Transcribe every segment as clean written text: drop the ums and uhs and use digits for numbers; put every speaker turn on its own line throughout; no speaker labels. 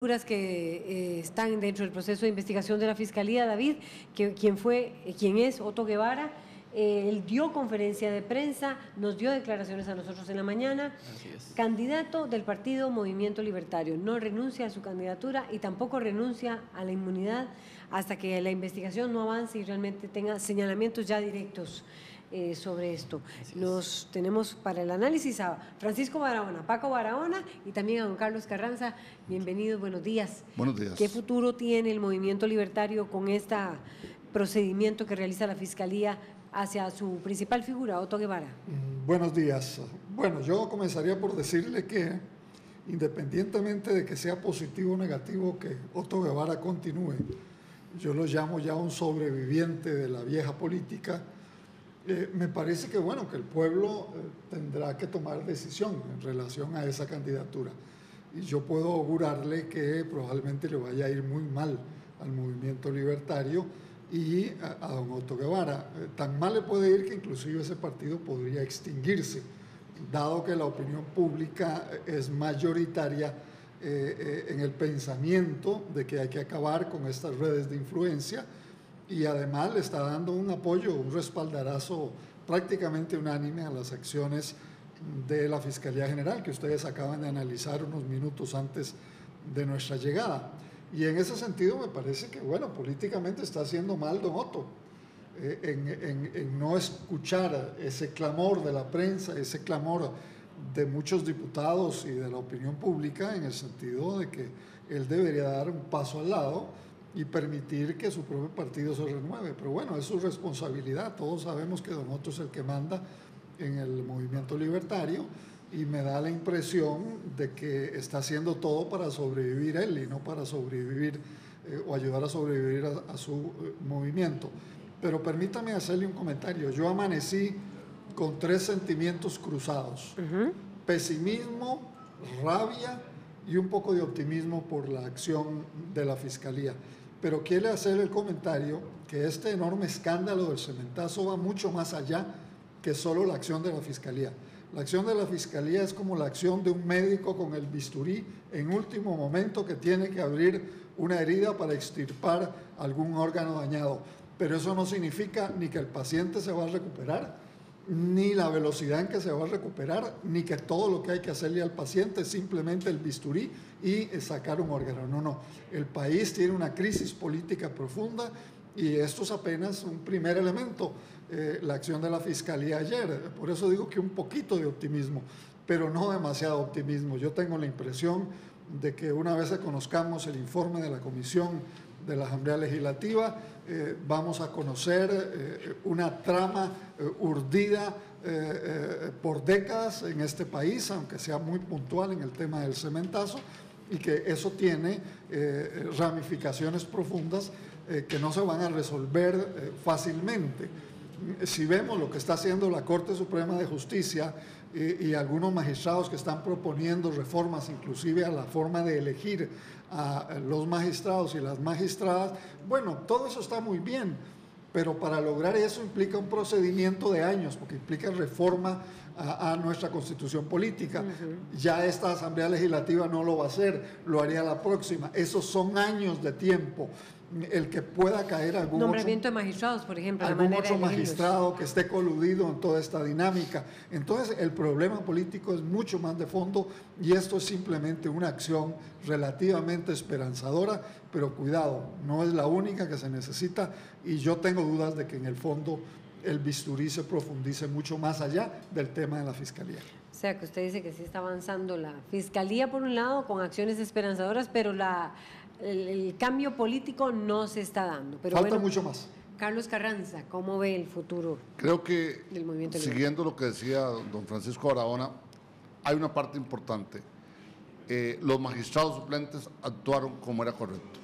figuras que están dentro del proceso de investigación de la Fiscalía, David, quien es Otto Guevara. Él dio conferencia de prensa, nos dio declaraciones a nosotros en la mañana.
Así es.
Candidato del partido Movimiento Libertario, no renuncia a su candidatura y tampoco renuncia a la inmunidad hasta que la investigación no avance y realmente tenga señalamientos ya directos sobre esto. Nos tenemos para el análisis a Francisco Barahona, Paco Barahona y también a don Carlos Carranza. Bienvenidos, buenos días.
Buenos días.
¿Qué futuro tiene el Movimiento Libertario con este procedimiento que realiza la Fiscalía hacia su principal figura, Otto Guevara?
Buenos días. Bueno, yo comenzaría por decirle que independientemente de que sea positivo o negativo que Otto Guevara continúe, yo lo llamo ya un sobreviviente de la vieja política. Me parece que, bueno, que el pueblo tendrá que tomar decisión en relación a esa candidatura. Y yo puedo augurarle que probablemente le vaya a ir muy mal al movimiento libertario y a don Otto Guevara. Tan mal le puede ir que inclusive ese partido podría extinguirse, dado que la opinión pública es mayoritaria en el pensamiento de que hay que acabar con estas redes de influencia, y además le está dando un apoyo, un respaldarazo prácticamente unánime a las acciones de la Fiscalía General que ustedes acaban de analizar unos minutos antes de nuestra llegada. Y en ese sentido me parece que, bueno, políticamente está haciendo mal don Otto en no escuchar ese clamor de la prensa, ese clamor de muchos diputados y de la opinión pública, en el sentido de que él debería dar un paso al lado y permitir que su propio partido se renueve. Pero bueno, es su responsabilidad. Todos sabemos que don Otto es el que manda en el movimiento libertario y me da la impresión de que está haciendo todo para sobrevivir él y no para sobrevivir o ayudar a sobrevivir a su movimiento. Pero permítame hacerle un comentario. Yo amanecí con 3 sentimientos cruzados. Pesimismo, rabia y un poco de optimismo por la acción de la Fiscalía. Pero quiero hacer el comentario que este enorme escándalo del cementazo va mucho más allá que solo la acción de la Fiscalía. La acción de la Fiscalía es como la acción de un médico con el bisturí en último momento que tiene que abrir una herida para extirpar algún órgano dañado. Pero eso no significa ni que el paciente se va a recuperar, ni la velocidad en que se va a recuperar, ni que todo lo que hay que hacerle al paciente es simplemente el bisturí y sacar un órgano. No, no. El país tiene una crisis política profunda y esto es apenas un primer elemento, la acción de la Fiscalía ayer. Por eso digo que un poquito de optimismo, pero no demasiado optimismo. Yo tengo la impresión de que una vez que conozcamos el informe de la Comisión de la Asamblea Legislativa, vamos a conocer una trama urdida por décadas en este país, aunque sea muy puntual en el tema del cementazo, y que eso tiene ramificaciones profundas que no se van a resolver fácilmente. Si vemos lo que está haciendo la Corte Suprema de Justicia y algunos magistrados que están proponiendo reformas inclusive a la forma de elegir a los magistrados y las magistradas, bueno, todo eso está muy bien, pero para lograr eso implica un procedimiento de años, porque implica reforma a nuestra constitución política. Ya esta Asamblea Legislativa no lo va a hacer, lo haría la próxima. Esos son años de tiempo. El que pueda caer algún
nombramiento de magistrados, por ejemplo,
algún otro magistrado que esté coludido en toda esta dinámica. Entonces el problema político es mucho más de fondo y esto es simplemente una acción relativamente esperanzadora, pero cuidado, no es la única que se necesita y yo tengo dudas de que en el fondo el bisturí se profundice mucho más allá del tema de la Fiscalía.
O sea, que usted dice que sí está avanzando la Fiscalía por un lado con acciones esperanzadoras, pero el cambio político no se está dando. Pero
falta mucho más.
Carlos Carranza, ¿cómo ve el futuro?
Creo que,
del movimiento
siguiendo lo que decía don Francisco Barahona, hay una parte importante. Los magistrados suplentes actuaron como era correcto.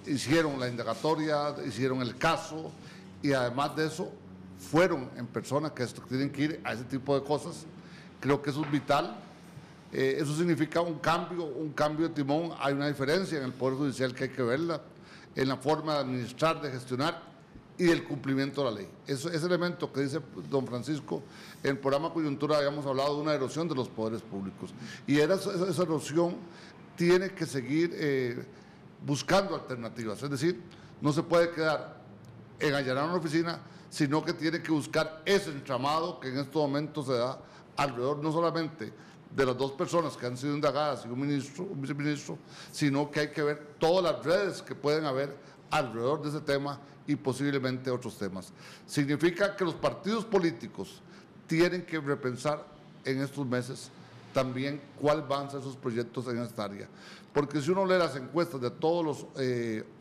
Hicieron la indagatoria, hicieron el caso y además de eso fueron en persona, que esto tienen que ir a ese tipo de cosas. Creo que eso es vital. Eso significa un cambio de timón. Hay una diferencia en el Poder Judicial que hay que verla, en la forma de administrar, de gestionar y del cumplimiento de la ley. Ese elemento que dice don Francisco, en el programa Coyuntura habíamos hablado de una erosión de los poderes públicos y era esa erosión tiene que seguir buscando alternativas. Es decir, no se puede quedar en allanar una oficina, sino que tiene que buscar ese entramado que en estos momentos se da alrededor no solamente de las dos personas que han sido indagadas y un ministro, un viceministro, sino que hay que ver todas las redes que pueden haber alrededor de ese tema y posiblemente otros temas. Significa que los partidos políticos tienen que repensar en estos meses también cuál van a ser sus proyectos en esta área. Porque si uno lee las encuestas de todos los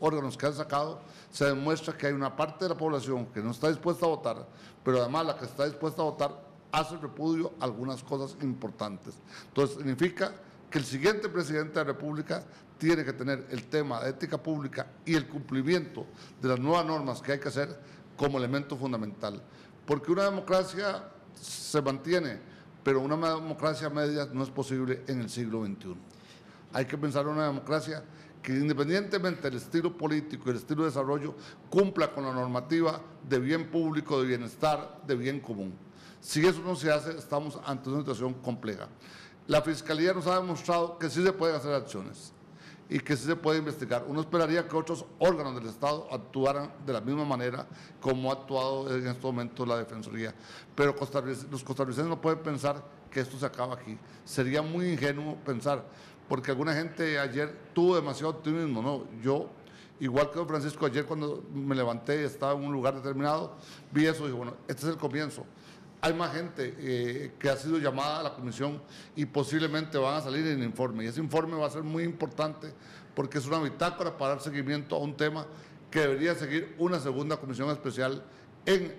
órganos que han sacado, se demuestra que hay una parte de la población que no está dispuesta a votar, pero además la que está dispuesta a votar hace repudio a algunas cosas importantes. Entonces, significa que el siguiente presidente de la República tiene que tener el tema de ética pública y el cumplimiento de las nuevas normas que hay que hacer como elemento fundamental. Porque una democracia se mantiene, pero una democracia media no es posible en el siglo XXI. Hay que pensar en una democracia que independientemente del estilo político y el estilo de desarrollo, cumpla con la normativa de bien público, de bienestar, de bien común. Si eso no se hace, estamos ante una situación compleja. La Fiscalía nos ha demostrado que sí se pueden hacer acciones y que sí se puede investigar. Uno esperaría que otros órganos del Estado actuaran de la misma manera como ha actuado en este momento la Defensoría. Pero los costarricenses no pueden pensar que esto se acaba aquí. Sería muy ingenuo pensar, porque alguna gente ayer tuvo demasiado optimismo, ¿no? Yo, igual que don Francisco, ayer cuando me levanté y estaba en un lugar determinado, vi eso y dije, bueno, este es el comienzo. Hay más gente que ha sido llamada a la comisión y posiblemente van a salir en informe. Y ese informe va a ser muy importante porque es una bitácora para dar seguimiento a un tema que debería seguir una segunda comisión especial en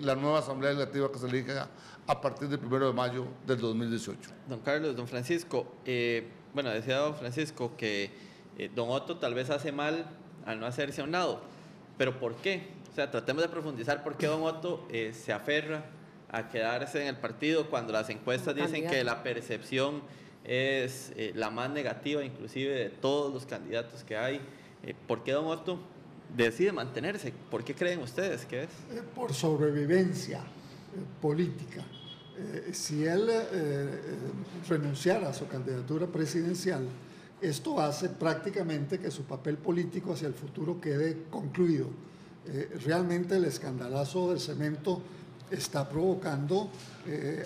la nueva Asamblea Legislativa que se elija a partir del 1 de mayo del 2018.
Don Carlos, don Francisco, bueno, decía don Francisco que don Otto tal vez hace mal al no hacerse a un lado, pero ¿por qué? O sea, tratemos de profundizar por qué don Otto se aferra a quedarse en el partido cuando las encuestas dicen que la percepción es la más negativa inclusive de todos los candidatos que hay. ¿Por qué don Otto decide mantenerse? ¿Por qué creen ustedes que es?
Por sobrevivencia política. Si él renunciara a su candidatura presidencial, esto hace prácticamente que su papel político hacia el futuro quede concluido. Realmente el escandalazo del cemento está provocando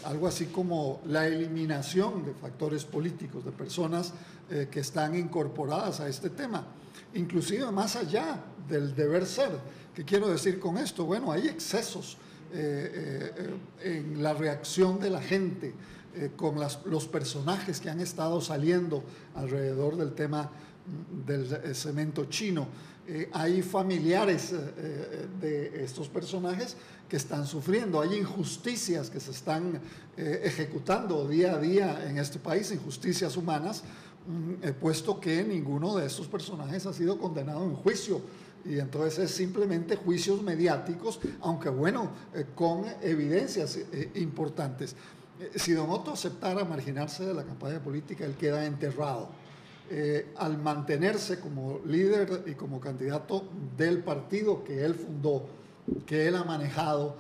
algo así como la eliminación de factores políticos, de personas que están incorporadas a este tema, inclusive más allá del deber ser. ¿Qué quiero decir con esto? Bueno, hay excesos en la reacción de la gente con los personajes que han estado saliendo alrededor del tema del cemento chino. Hay familiares de estos personajes que están sufriendo, hay injusticias que se están ejecutando día a día en este país, injusticias humanas, puesto que ninguno de estos personajes ha sido condenado en juicio. Y entonces es simplemente juicios mediáticos, aunque bueno, con evidencias importantes. Si don Otto aceptara marginarse de la campaña política, él queda enterrado. Al mantenerse como líder y como candidato del partido que él fundó, que él ha manejado,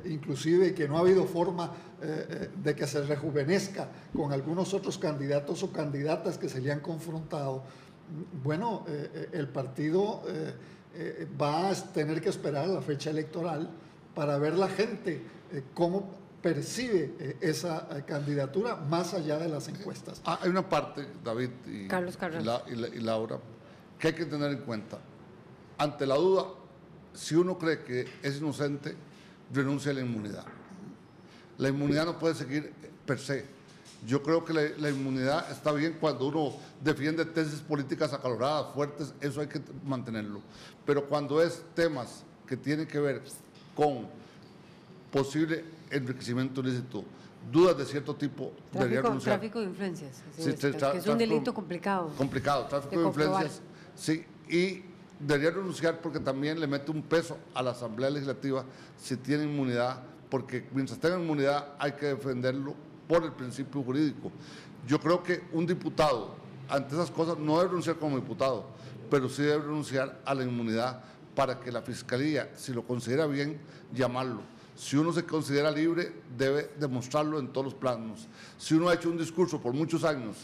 inclusive que no ha habido forma de que se rejuvenezca con algunos otros candidatos o candidatas que se le han confrontado, bueno, el partido va a tener que esperar a la fecha electoral para ver la gente cómo percibe esa candidatura más allá de las encuestas.
Hay una parte, David y Laura, que hay que tener en cuenta. Ante la duda, si uno cree que es inocente, renuncia a la inmunidad. La inmunidad no puede seguir per se. Yo creo que la inmunidad está bien cuando uno defiende tesis políticas acaloradas, fuertes, eso hay que mantenerlo. Pero cuando es temas que tienen que ver con posible enriquecimiento ilícito, dudas de cierto tipo, debería renunciar.
Tráfico de influencias,
Sí,
que es un delito complicado.
Complicado, tráfico de influencias, sí, y debería renunciar porque también le mete un peso a la Asamblea Legislativa si tiene inmunidad, porque mientras tenga inmunidad hay que defenderlo por el principio jurídico. Yo creo que un diputado, ante esas cosas, no debe renunciar como diputado, pero sí debe renunciar a la inmunidad para que la Fiscalía, si lo considera bien, llamarlo. Si uno se considera libre, debe demostrarlo en todos los planos. Si uno ha hecho un discurso por muchos años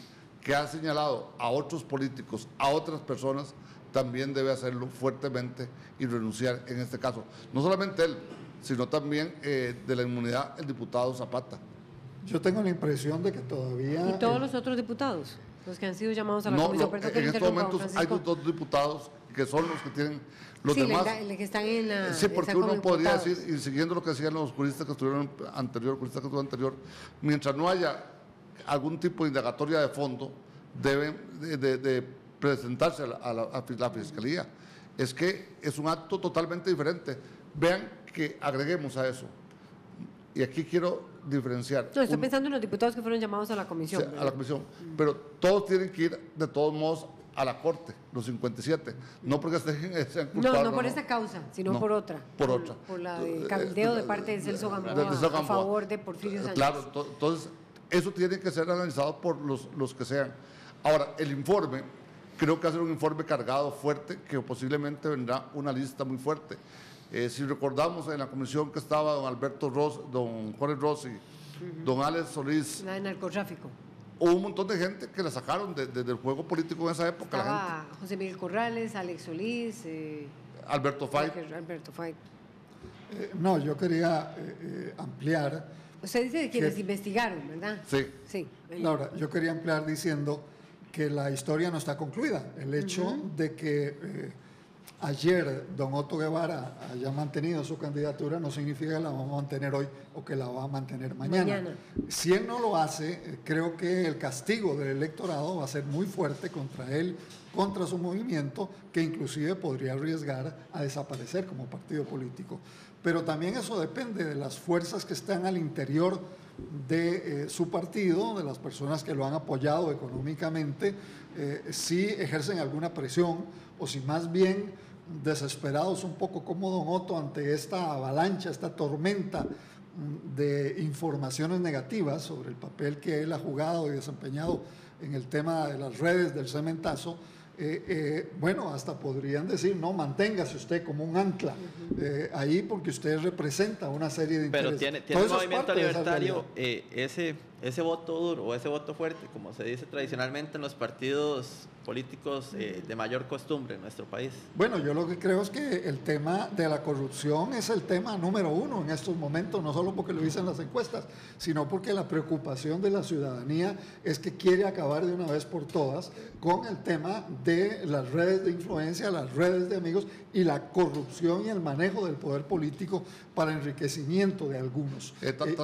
que ha señalado a otros políticos, a otras personas, también debe hacerlo fuertemente y renunciar en este caso. No solamente él, sino también de la inmunidad el diputado Zapata.
Yo tengo la impresión de que todavía...
¿Y todos los otros diputados? Los que han sido llamados a la
No,
comisión. Perdón que
en
le
estos
interrumpa,
momentos
don
hay
Francisco.
dos diputados que son los que tienen los
Sí,
demás.
que están en la...
Sí, porque
están
uno
como
podría
diputados.
decir, y siguiendo lo que decían los juristas que estuvieron anterior, mientras no haya algún tipo de indagatoria de fondo, deben de presentarse a la Fiscalía. Es que es un acto totalmente diferente. Vean que agreguemos a eso, y aquí quiero diferenciar.
No, estoy pensando en los diputados que fueron llamados a la comisión.
Sí, a la
¿verdad?
comisión, pero todos tienen que ir de todos modos a la corte, los 57, no porque sean culpables.
No por esta causa, sino
No,
por otra.
por otra.
Por la de cabildeo de parte de Celso Gamboa
de Celso
a
Gamboa.
favor de Porfirio Sánchez.
Claro, entonces eso tiene que ser analizado por los que sean. Ahora, el informe, creo que va a ser un informe cargado, fuerte, que posiblemente vendrá una lista muy fuerte. Si recordamos en la comisión que estaba don Alberto Ross, don Jorge Rossi, don Alex Solís,
La de narcotráfico.
hubo un montón de gente que la sacaron del juego político en esa época. La gente.
Estaba José Miguel Corrales, Alex Solís,
Alberto Fay.
Alberto Fay.
No, yo quería ampliar.
Usted dice de quienes
Sí.
investigaron, ¿verdad?
Sí.
Sí.
Laura, yo quería ampliar diciendo que la historia no está concluida. El hecho de que ayer don Otto Guevara haya mantenido su candidatura no significa que la va a mantener hoy o que la va a mantener mañana. Si él no lo hace, creo que el castigo del electorado va a ser muy fuerte contra él, contra su movimiento, que inclusive podría arriesgar a desaparecer como partido político. Pero también eso depende de las fuerzas que están al interior de su partido, de las personas que lo han apoyado económicamente, si ejercen alguna presión o si más bien desesperados un poco como don Otto ante esta avalancha, esta tormenta de informaciones negativas sobre el papel que él ha jugado y desempeñado en el tema de las redes del cementazo. Bueno, hasta podrían decir, no, manténgase usted como un ancla ahí porque usted representa una serie de intereses.
Pero tiene
Todo
el
eso es
movimiento
parte de esa
libertario
realidad.
ese voto duro o ese voto fuerte, como se dice tradicionalmente en los partidos políticos de mayor costumbre en nuestro país.
Bueno, yo lo que creo es que el tema de la corrupción es el tema número uno en estos momentos, no solo porque lo dicen las encuestas, sino porque la preocupación de la ciudadanía es que quiere acabar de una vez por todas con el tema de las redes de influencia, las redes de amigos y la corrupción y el manejo del poder político para enriquecimiento de algunos.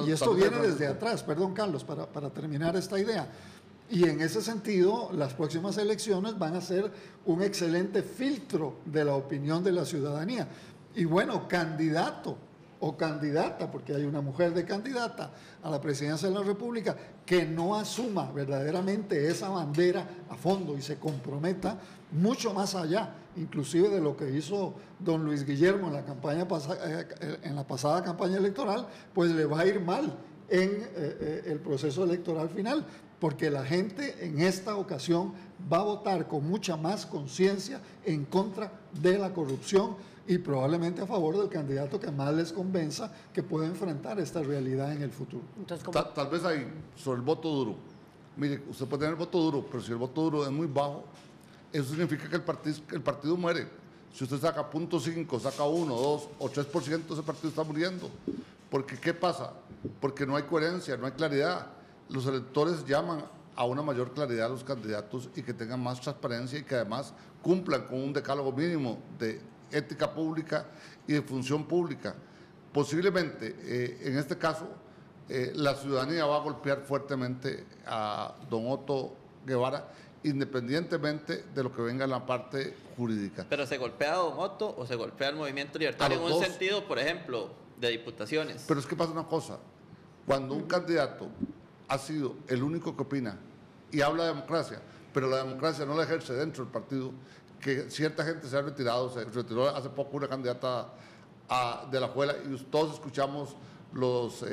Y esto viene desde atrás, perdón Carlos, para terminar esta idea. Y en ese sentido, las próximas elecciones van a ser un excelente filtro de la opinión de la ciudadanía. Y bueno, candidato o candidata, porque hay una mujer de candidata a la presidencia de la República, que no asuma verdaderamente esa bandera a fondo y se comprometa mucho más allá, inclusive de lo que hizo don Luis Guillermo en la pasada campaña electoral, pues le va a ir mal en el proceso electoral final, porque la gente en esta ocasión va a votar con mucha más conciencia en contra de la corrupción y probablemente a favor del candidato que más les convenza que pueda enfrentar esta realidad en el futuro.
Entonces,
Tal vez ahí, sobre el voto duro. Mire, usted puede tener voto duro, pero si el voto duro es muy bajo, eso significa que el partido muere. Si usted saca 0.5, saca 1, 2 o 3%, ese partido está muriendo. Porque, ¿qué pasa? Porque no hay coherencia, no hay claridad. Los electores llaman a una mayor claridad a los candidatos y que tengan más transparencia y que además cumplan con un decálogo mínimo de ética pública y de función pública. Posiblemente, en este caso, la ciudadanía va a golpear fuertemente a don Otto Guevara, independientemente de lo que venga en la parte jurídica.
Pero ¿se golpea a don Otto o se golpea al movimiento libertario en
los
un
dos.
sentido, por ejemplo, de diputaciones?
Pero es que pasa una cosa, cuando un candidato ha sido el único que opina y habla de democracia, pero la democracia no la ejerce dentro del partido, que cierta gente se ha retirado, se retiró hace poco una candidata de la Juela y todos escuchamos los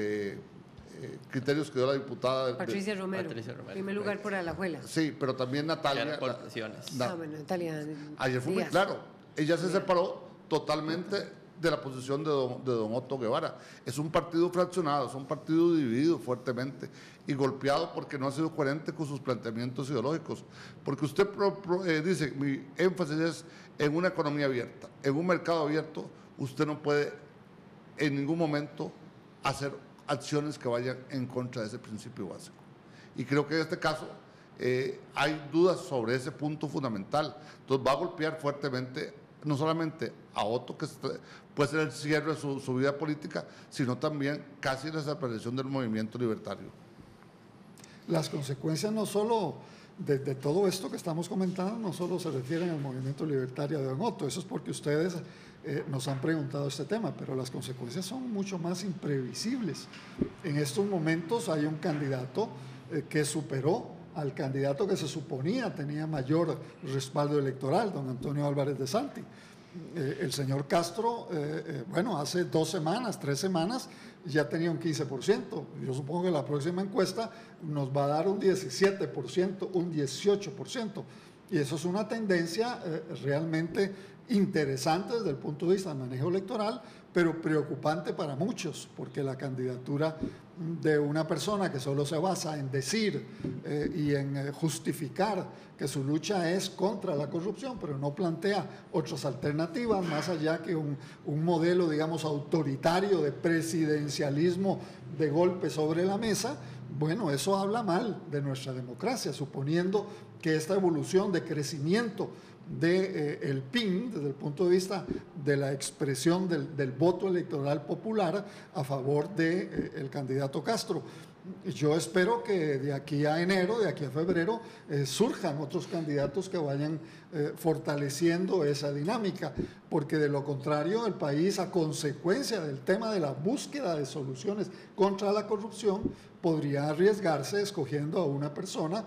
criterios que dio la diputada
Patricia Romero,
Patricia Romero.
primer lugar por Alajuela.
Sí, pero también Natalia.
Por sesiones.
Na-
Bueno, Natalia
Ayer fue muy
Díaz.
claro, ella se separó totalmente de la posición de don Otto Guevara. Es un partido fraccionado, es un partido dividido fuertemente y golpeado porque no ha sido coherente con sus planteamientos ideológicos. Porque usted dice, mi énfasis es en una economía abierta, en un mercado abierto, usted no puede en ningún momento hacer acciones que vayan en contra de ese principio básico. Y creo que en este caso hay dudas sobre ese punto fundamental. Entonces va a golpear fuertemente no solamente a Otto, que puede ser el cierre de su vida política, sino también casi la desaparición del movimiento libertario.
Las consecuencias no solo de todo esto que estamos comentando, no solo se refieren al movimiento libertario de don Otto, eso es porque ustedes nos han preguntado este tema, pero las consecuencias son mucho más imprevisibles. En estos momentos hay un candidato que superó al candidato que se suponía tenía mayor respaldo electoral, don Antonio Álvarez de Santi. El señor Castro, bueno, hace 2 semanas, 3 semanas, ya tenía un 15%. Yo supongo que la próxima encuesta nos va a dar un 17%, un 18%. Y eso es una tendencia realmente interesante desde el punto de vista del manejo electoral, pero preocupante para muchos, porque la candidatura de una persona que solo se basa en decir y en justificar que su lucha es contra la corrupción, pero no plantea otras alternativas, más allá que un modelo, digamos, autoritario de presidencialismo de golpe sobre la mesa, bueno, eso habla mal de nuestra democracia, suponiendo que esta evolución de crecimiento del PIN, desde el punto de vista de la expresión del voto electoral popular a favor del candidato Castro. Yo espero que de aquí a enero, de aquí a febrero, surjan otros candidatos que vayan fortaleciendo esa dinámica, porque de lo contrario el país, a consecuencia del tema de la búsqueda de soluciones contra la corrupción, podría arriesgarse escogiendo a una persona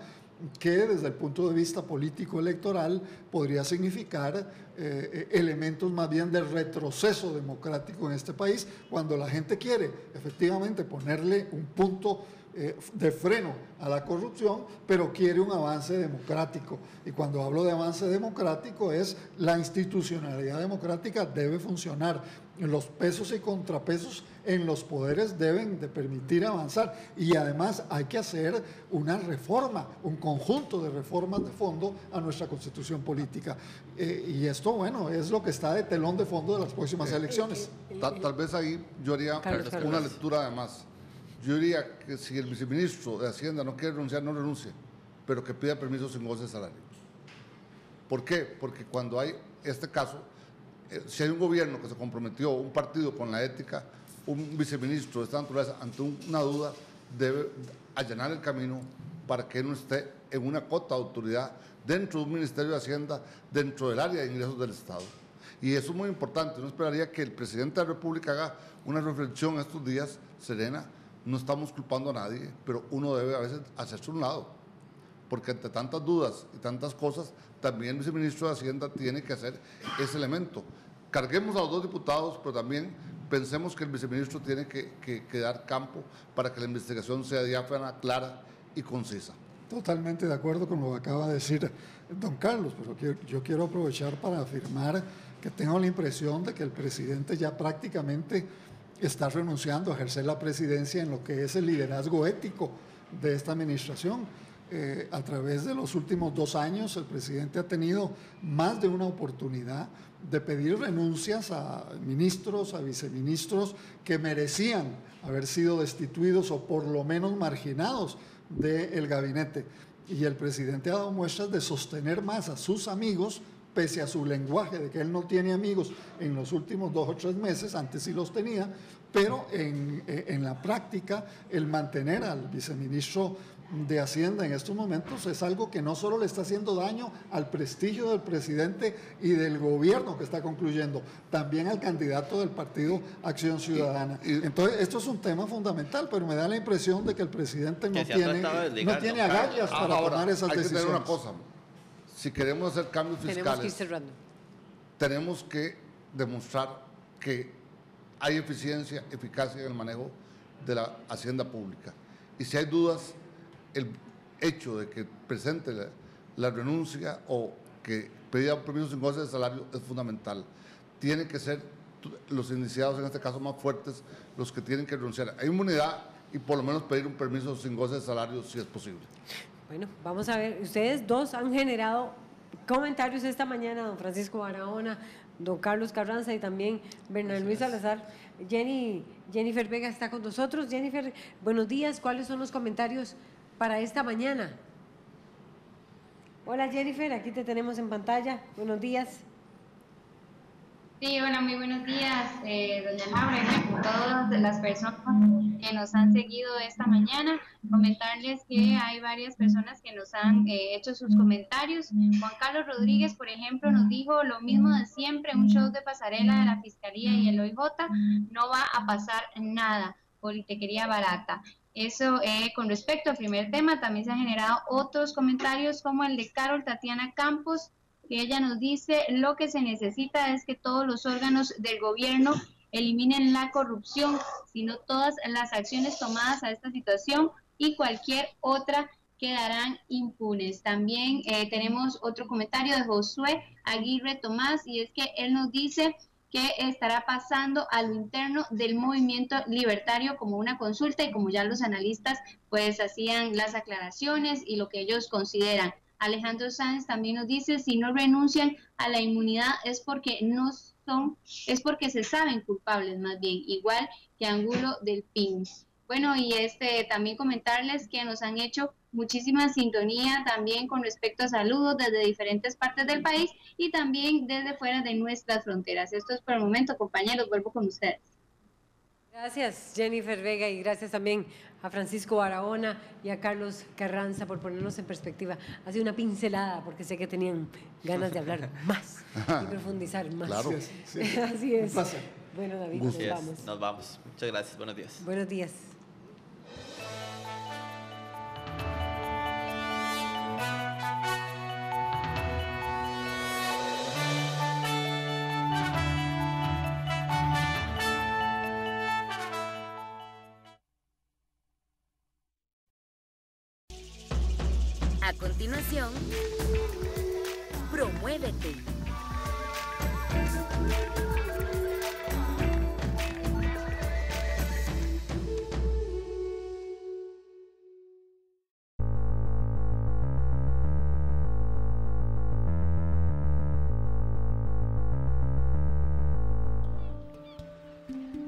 que desde el punto de vista político electoral podría significar elementos más bien de retroceso democrático en este país, cuando la gente quiere efectivamente ponerle un punto de freno a la corrupción, pero quiere un avance democrático. Y cuando hablo de avance democrático es la institucionalidad democrática debe funcionar. Los pesos y contrapesos en los poderes deben de permitir avanzar y además hay que hacer una reforma, un conjunto de reformas de fondo a nuestra constitución política. Y esto, bueno, es lo que está de telón de fondo de las próximas elecciones.
Tal vez ahí yo haría una lectura además. Yo diría que si el viceministro de Hacienda no quiere renunciar, no renuncie, pero que pida permiso sin goce de salario. ¿Por qué? Porque cuando hay este caso, si hay un gobierno que se comprometió, un partido con la ética, un viceministro de esta naturaleza, ante una duda, debe allanar el camino para que no esté en una cota de autoridad dentro de un Ministerio de Hacienda, dentro del área de ingresos del Estado. Y eso es muy importante. Uno esperaría que el presidente de la República haga una reflexión estos días serena. No estamos culpando a nadie, pero uno debe a veces hacerse un lado, porque ante tantas dudas y tantas cosas, también el viceministro de Hacienda tiene que hacer ese elemento. Carguemos a los 2 diputados, pero también pensemos que el viceministro tiene que dar campo para que la investigación sea diáfana, clara y concisa.
Totalmente de acuerdo con lo que acaba de decir don Carlos, pero yo quiero aprovechar para afirmar que tengo la impresión de que el presidente ya prácticamente está renunciando a ejercer la presidencia en lo que es el liderazgo ético de esta administración. A través de los últimos 2 años, el presidente ha tenido más de una oportunidad de pedir renuncias a ministros, a viceministros que merecían haber sido destituidos o por lo menos marginados del gabinete. Y el presidente ha dado muestras de sostener más a sus amigos, pese a su lenguaje de que él no tiene amigos en los últimos 2 o 3 meses, antes sí los tenía, pero en la práctica el mantener al viceministro de Hacienda en estos momentos es algo que no solo le está haciendo daño al prestigio del presidente y del gobierno que está concluyendo, también al candidato del partido Acción Ciudadana. Entonces, esto es un tema fundamental, pero me da la impresión de que el presidente no tiene agallas para tomar esas decisiones. Hay que tener una cosa,
si queremos hacer cambios fiscales,
tenemos que ir cerrando.
Tenemos que demostrar que hay eficiencia, eficacia en el manejo de la hacienda pública. Y si hay dudas, el hecho de que presente la renuncia o que pida un permiso sin goce de salario es fundamental. Tiene que ser los iniciados, en este caso más fuertes, los que tienen que renunciar a inmunidad y por lo menos pedir un permiso sin goce de salario si es posible.
Bueno, vamos a ver, ustedes dos han generado comentarios esta mañana, don Francisco Barahona, don Carlos Carranza y también Bernal Luis Salazar. Jennifer Vega está con nosotros. Jennifer, buenos días, ¿cuáles son los comentarios para esta mañana? Hola Jennifer, aquí te tenemos en pantalla, buenos días.
Sí, hola, muy buenos días, doña Laura, y a todas las personas que nos han seguido esta mañana. Comentarles que hay varias personas que nos han hecho sus comentarios. Juan Carlos Rodríguez, por ejemplo, nos dijo lo mismo de siempre, un show de pasarela de la Fiscalía y el OIJ, no va a pasar nada, politiquería barata. Eso con respecto al primer tema, también se han generado otros comentarios como el de Carol Tatiana Campos, que ella nos dice: lo que se necesita es que todos los órganos del gobierno eliminen la corrupción, sino todas las acciones tomadas a esta situación y cualquier otra quedarán impunes. También tenemos otro comentario de Josué Aguirre Tomás, y es que él nos dice que estará pasando a lo interno del movimiento libertario como una consulta, y como ya los analistas pues hacían las aclaraciones y lo que ellos consideran. Alejandro Sáenz también nos dice: si no renuncian a la inmunidad es porque porque se saben culpables, más bien, igual que Angulo del PIN. Bueno, y también comentarles que nos han hecho muchísima sintonía también con respecto a saludos desde diferentes partes del país y también desde fuera de nuestras fronteras. Esto es por el momento, compañeros, vuelvo con ustedes.
Gracias Jennifer Vega y gracias también a Francisco Barahona y a Carlos Carranza por ponernos en perspectiva. Ha sido una pincelada porque sé que tenían ganas de hablar más y profundizar más.
Claro.
Sí.
Así es.
Un placer.
Bueno, David,
Así
nos
es,
vamos.
nos vamos. Muchas gracias, buenos días.
Buenos días.
A continuación, Promuévete.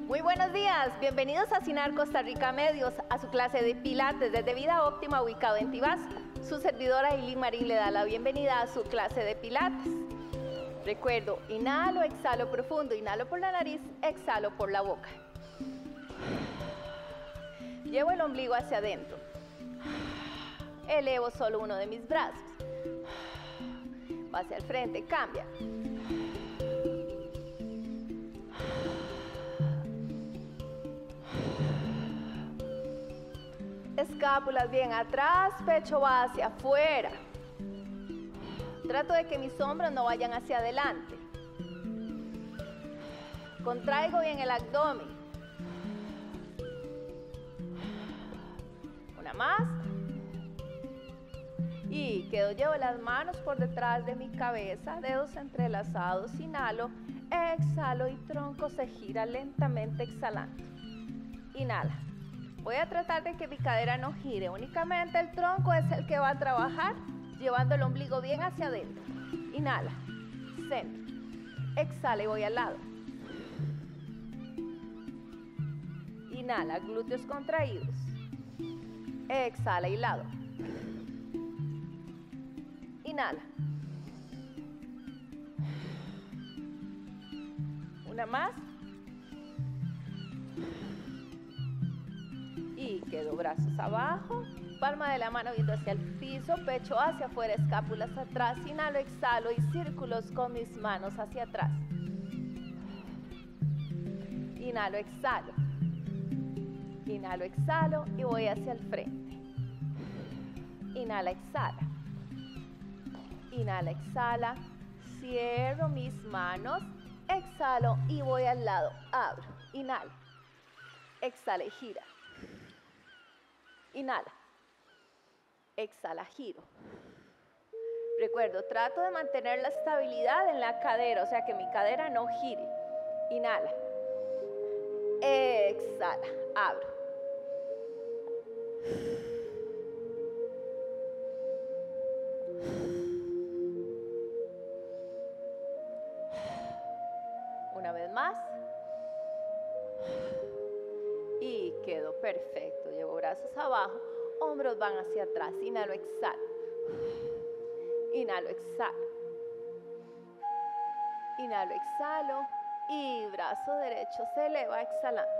Muy buenos días, bienvenidos a CINAR Costa Rica Medios, a su clase de Pilates desde Vida Óptima ubicado en Tibás. Su servidora Aileen Marín le da la bienvenida a su clase de Pilates. Recuerdo, inhalo, exhalo profundo, inhalo por la nariz, exhalo por la boca. Llevo el ombligo hacia adentro. Elevo solo uno de mis brazos. Va hacia el frente, cambia. Escápulas bien atrás, pecho va hacia afuera. Trato de que mis hombros no vayan hacia adelante. Contraigo bien el abdomen. Una más. Y llevo las manos por detrás de mi cabeza, dedos entrelazados, inhalo, exhalo y tronco se gira lentamente exhalando. Inhala. Voy a tratar de que mi cadera no gire, únicamente el tronco es el que va a trabajar, llevando el ombligo bien hacia adentro. Inhala, centro, exhala y voy al lado. Inhala, glúteos contraídos. Exhala y lado. Inhala. Una más. Y quedo brazos abajo, palma de la mano viendo hacia el piso, pecho hacia afuera, escápulas atrás. Inhalo, exhalo y círculos con mis manos hacia atrás. Inhalo, exhalo. Inhalo, exhalo y voy hacia el frente. Inhala, exhala. Inhala, exhala. Cierro mis manos. Exhalo y voy al lado. Abro. Inhala. Exhala y gira. Inhala. Exhala, giro. Recuerdo, trato de mantener la estabilidad en la cadera, o sea que mi cadera no gire. Inhala. Exhala. Abro. Una vez más. Y quedó perfecto. Llevo brazos abajo, hombros van hacia atrás. Inhalo, exhalo. Inhalo, exhalo. Inhalo, exhalo. Y brazo derecho se eleva, exhalando.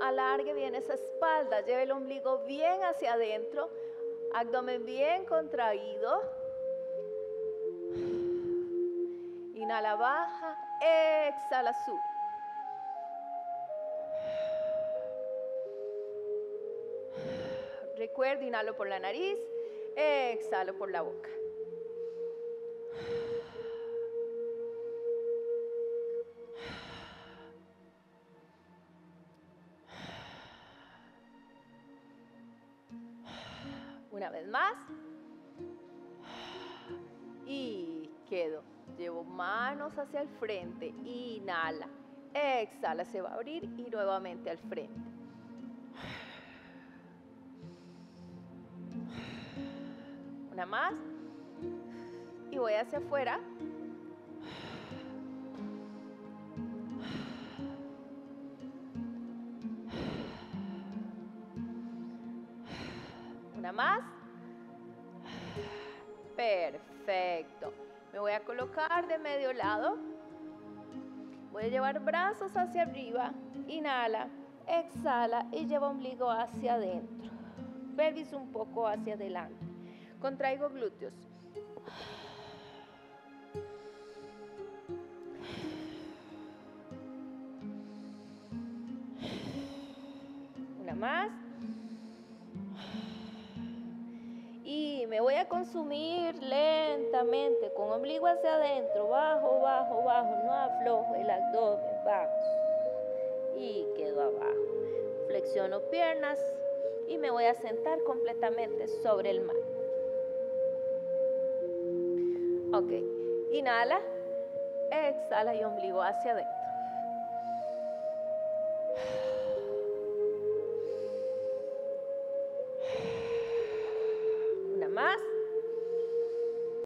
Alargue bien esa espalda. Lleve el ombligo bien hacia adentro. Abdomen bien contraído. Inhala, baja. Exhala, sube. Recuerda, inhalo por la nariz, exhalo por la boca. Una vez más. Y quedo. Llevo manos hacia el frente. Inhala. Exhala, se va a abrir y nuevamente al frente. Una más. Y voy hacia afuera. Una más. Perfecto. Me voy a colocar de medio lado. Voy a llevar brazos hacia arriba. Inhala, exhala y llevo ombligo hacia adentro. Pelvis un poco hacia adelante. Contraigo glúteos. Una más. Y me voy a consumir lentamente con ombligo hacia adentro. Bajo, bajo, bajo. No aflojo el abdomen. Vamos. Y quedo abajo. Flexiono piernas y me voy a sentar completamente sobre el mat. Ok, inhala, exhala y ombligo hacia adentro.